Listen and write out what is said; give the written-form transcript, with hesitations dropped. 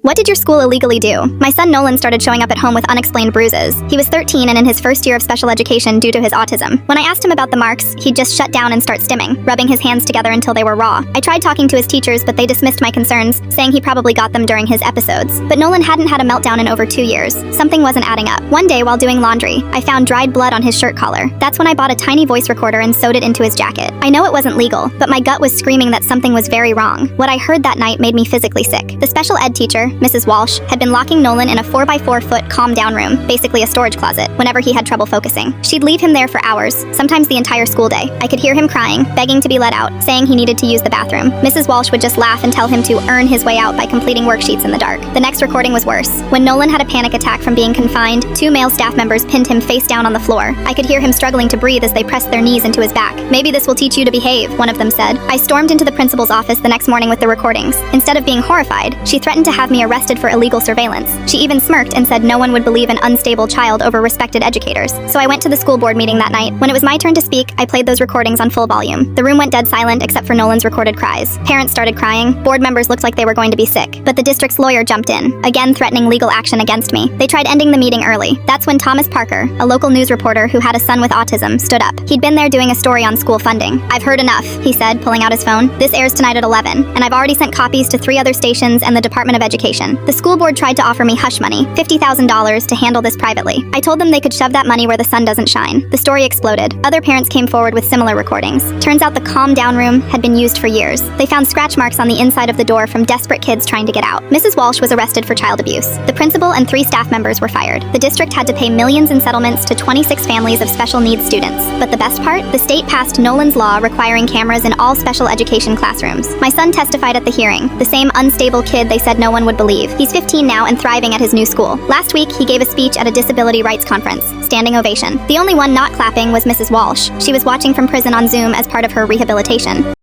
What did your school illegally do? My son Nolan started showing up at home with unexplained bruises. He was 13 and in his first year of special education due to his autism. When I asked him about the marks, he'd just shut down and start stimming, rubbing his hands together until they were raw. I tried talking to his teachers, but they dismissed my concerns, saying he probably got them during his episodes. But Nolan hadn't had a meltdown in over 2 years. Something wasn't adding up. One day, while doing laundry, I found dried blood on his shirt collar. That's when I bought a tiny voice recorder and sewed it into his jacket. I know it wasn't legal, but my gut was screaming that something was very wrong. What I heard that night made me physically sick. The special ed teacher, Mrs. Walsh, had been locking Nolan in a 4x4-foot calm-down room, basically a storage closet, whenever he had trouble focusing. She'd leave him there for hours, sometimes the entire school day. I could hear him crying, begging to be let out, saying he needed to use the bathroom. Mrs. Walsh would just laugh and tell him to earn his way out by completing worksheets in the dark. The next recording was worse. When Nolan had a panic attack from being confined, 2 male staff members pinned him face down on the floor. I could hear him struggling to breathe as they pressed their knees into his back. "Maybe this will teach you to behave," one of them said. I stormed into the principal's office the next morning with the recordings. Instead of being horrified, she threatened to have me arrested for illegal surveillance. She even smirked and said no one would believe an unstable child over respected educators. So I went to the school board meeting that night. When it was my turn to speak, I played those recordings on full volume. The room went dead silent except for Nolan's recorded cries. Parents started crying. Board members looked like they were going to be sick. But the district's lawyer jumped in, again threatening legal action against me. They tried ending the meeting early. That's when Thomas Parker, a local news reporter who had a son with autism, stood up. He'd been there doing a story on school funding. "I've heard enough," he said, pulling out his phone. "This airs tonight at 11, and I've already sent copies to 3 other stations and the Department of Education. The school board tried to offer me hush money, $50,000, to handle this privately. I told them they could shove that money where the sun doesn't shine." The story exploded. Other parents came forward with similar recordings. Turns out the calm down room had been used for years. They found scratch marks on the inside of the door from desperate kids trying to get out. Mrs. Walsh was arrested for child abuse. The principal and 3 staff members were fired. The district had to pay millions in settlements to 26 families of special needs students. But the best part? The state passed Nolan's law requiring cameras in all special education classrooms. My son testified at the hearing, the same unstable kid they said no one would believe. He's 15 now and thriving at his new school. Last week, he gave a speech at a disability rights conference. Standing ovation. The only one not clapping was Mrs. Walsh. She was watching from prison on Zoom as part of her rehabilitation.